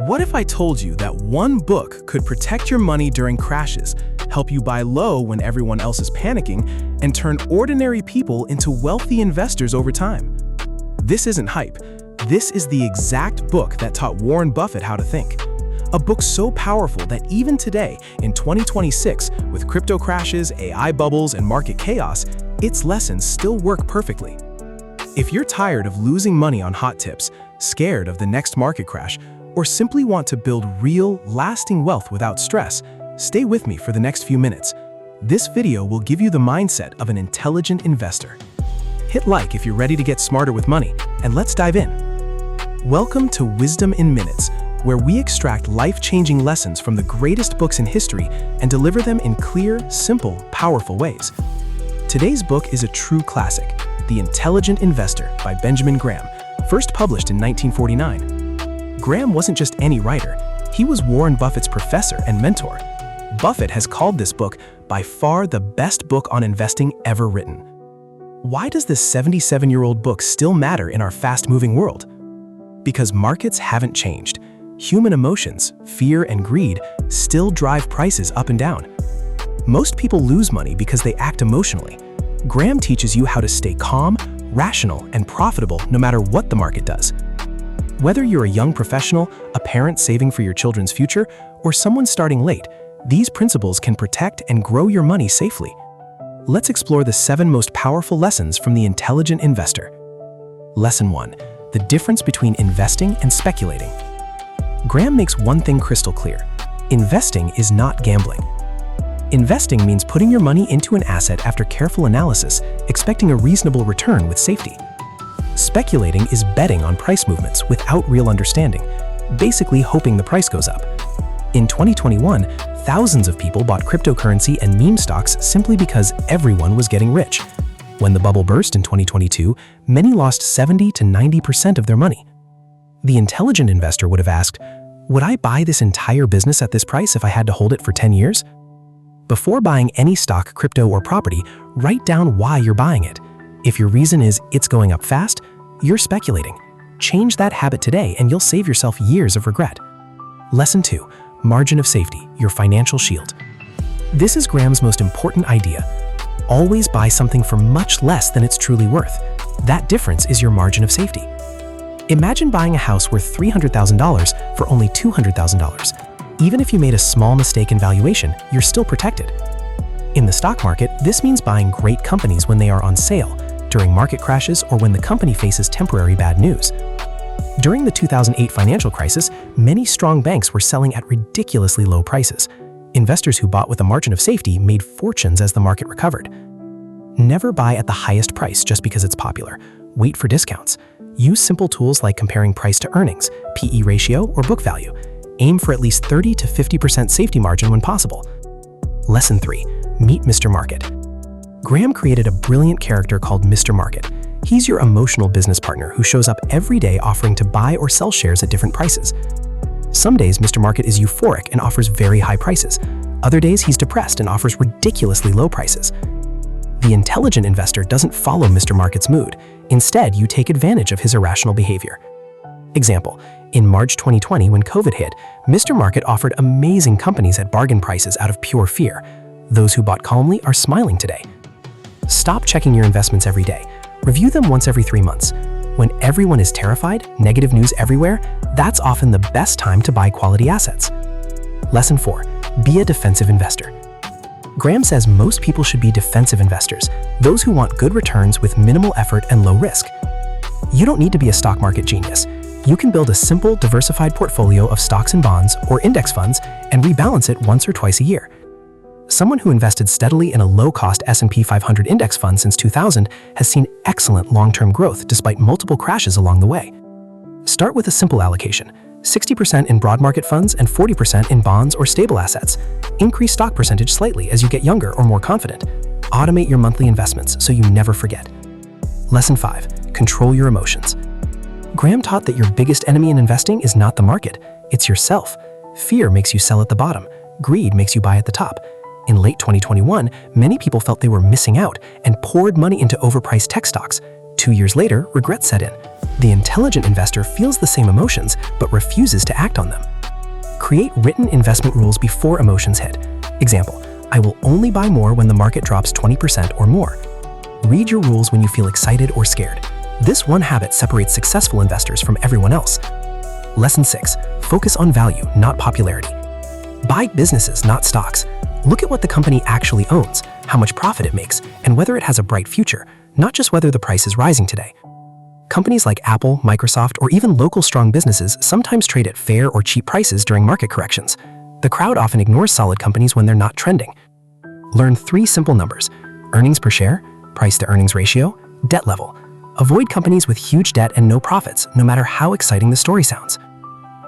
What if I told you that one book could protect your money during crashes, help you buy low when everyone else is panicking, and turn ordinary people into wealthy investors over time? This isn't hype. This is the exact book that taught Warren Buffett how to think. A book so powerful that even today, in 2026, with crypto crashes, AI bubbles, and market chaos, its lessons still work perfectly. If you're tired of losing money on hot tips, scared of the next market crash, or simply want to build real, lasting wealth without stress, stay with me for the next few minutes. This video will give you the mindset of an intelligent investor. Hit like if you're ready to get smarter with money, and let's dive in. Welcome to Wisdom in Minutes, where we extract life-changing lessons from the greatest books in history and deliver them in clear, simple, powerful ways. Today's book is a true classic, The Intelligent Investor by Benjamin Graham, first published in 1949. Graham wasn't just any writer, he was Warren Buffett's professor and mentor. Buffett has called this book by far the best book on investing ever written. Why does this 77-year-old book still matter in our fast-moving world? Because markets haven't changed. Human emotions, fear and greed, still drive prices up and down. Most people lose money because they act emotionally. Graham teaches you how to stay calm, rational, and profitable no matter what the market does. Whether you're a young professional, a parent saving for your children's future, or someone starting late, these principles can protect and grow your money safely. Let's explore the 7 most powerful lessons from The Intelligent Investor. Lesson 1. The difference between investing and speculating. Graham makes one thing crystal clear. Investing is not gambling. Investing means putting your money into an asset after careful analysis, expecting a reasonable return with safety. Speculating is betting on price movements without real understanding, basically hoping the price goes up. In 2021, thousands of people bought cryptocurrency and meme stocks simply because everyone was getting rich. When the bubble burst in 2022, many lost 70 to 90% of their money. The intelligent investor would have asked, would I buy this entire business at this price if I had to hold it for 10 years? Before buying any stock, crypto, or property, write down why you're buying it. If your reason is it's going up fast, you're speculating. Change that habit today and you'll save yourself years of regret. Lesson 2. Margin of safety, your financial shield. This is Graham's most important idea. Always buy something for much less than it's truly worth. That difference is your margin of safety. Imagine buying a house worth $300,000 for only $200,000. Even if you made a small mistake in valuation, you're still protected. In the stock market, this means buying great companies when they are on sale, during market crashes, or when the company faces temporary bad news. During the 2008 financial crisis, many strong banks were selling at ridiculously low prices. Investors who bought with a margin of safety made fortunes as the market recovered. Never buy at the highest price just because it's popular. Wait for discounts. Use simple tools like comparing price to earnings, PE ratio, or book value. Aim for at least 30 to 50% safety margin when possible. Lesson 3. Meet Mr. Market. Graham created a brilliant character called Mr. Market. He's your emotional business partner who shows up every day offering to buy or sell shares at different prices. Some days, Mr. Market is euphoric and offers very high prices. Other days, he's depressed and offers ridiculously low prices. The intelligent investor doesn't follow Mr. Market's mood. Instead, you take advantage of his irrational behavior. Example, in March 2020, when COVID hit, Mr. Market offered amazing companies at bargain prices out of pure fear. Those who bought calmly are smiling today. Stop checking your investments every day. Review them once every 3 months. When everyone is terrified, negative news everywhere, that's often the best time to buy quality assets. Lesson 4. Be a defensive investor. Graham says most people should be defensive investors, those who want good returns with minimal effort and low risk. You don't need to be a stock market genius. You can build a simple, diversified portfolio of stocks and bonds or index funds and rebalance it once or twice a year. Someone who invested steadily in a low-cost S&P 500 index fund since 2000 has seen excellent long-term growth despite multiple crashes along the way. Start with a simple allocation, 60% in broad market funds and 40% in bonds or stable assets. Increase stock percentage slightly as you get younger or more confident. Automate your monthly investments so you never forget. Lesson 5. Control your emotions. Graham taught that your biggest enemy in investing is not the market, it's yourself. Fear makes you sell at the bottom. Greed makes you buy at the top. In late 2021, many people felt they were missing out and poured money into overpriced tech stocks. 2 years later, regret set in. The intelligent investor feels the same emotions but refuses to act on them. Create written investment rules before emotions hit. Example, I will only buy more when the market drops 20% or more. Read your rules when you feel excited or scared. This one habit separates successful investors from everyone else. Lesson 6. Focus on value, not popularity. Buy businesses, not stocks. Look at what the company actually owns, how much profit it makes, and whether it has a bright future, not just whether the price is rising today. Companies like Apple, Microsoft, or even local strong businesses sometimes trade at fair or cheap prices during market corrections. The crowd often ignores solid companies when they're not trending. Learn 3 simple numbers: earnings per share, price-to-earnings ratio, debt level. Avoid companies with huge debt and no profits, no matter how exciting the story sounds.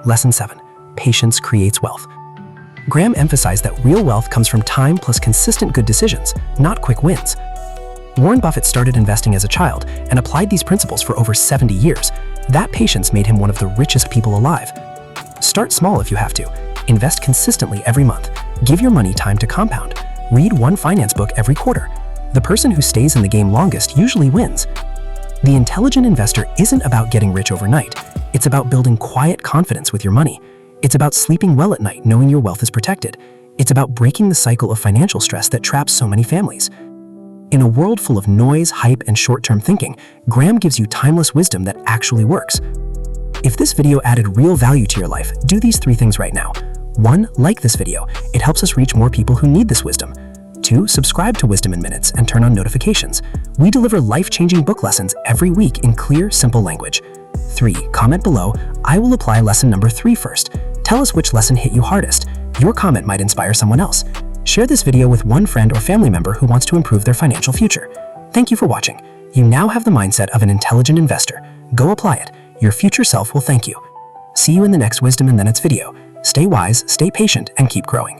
Lesson 7. Patience creates wealth. Graham emphasized that real wealth comes from time plus consistent good decisions, not quick wins. Warren Buffett started investing as a child and applied these principles for over 70 years. That patience made him one of the richest people alive. Start small if you have to. Invest consistently every month. Give your money time to compound. Read one finance book every quarter. The person who stays in the game longest usually wins. The intelligent investor isn't about getting rich overnight. It's about building quiet confidence with your money. It's about sleeping well at night knowing your wealth is protected. It's about breaking the cycle of financial stress that traps so many families. In a world full of noise, hype, and short-term thinking, Graham gives you timeless wisdom that actually works. If this video added real value to your life, do these 3 things right now. 1. Like this video. It helps us reach more people who need this wisdom. 2. Subscribe to Wisdom in Minutes and turn on notifications. We deliver life-changing book lessons every week in clear, simple language. 3. Comment below. I will apply lesson number 3 first. Tell us which lesson hit you hardest. Your comment might inspire someone else. Share this video with one friend or family member who wants to improve their financial future. Thank you for watching. You now have the mindset of an intelligent investor. Go apply it. Your future self will thank you. See you in the next Wisdom in Minutes video. Stay wise, stay patient, and keep growing.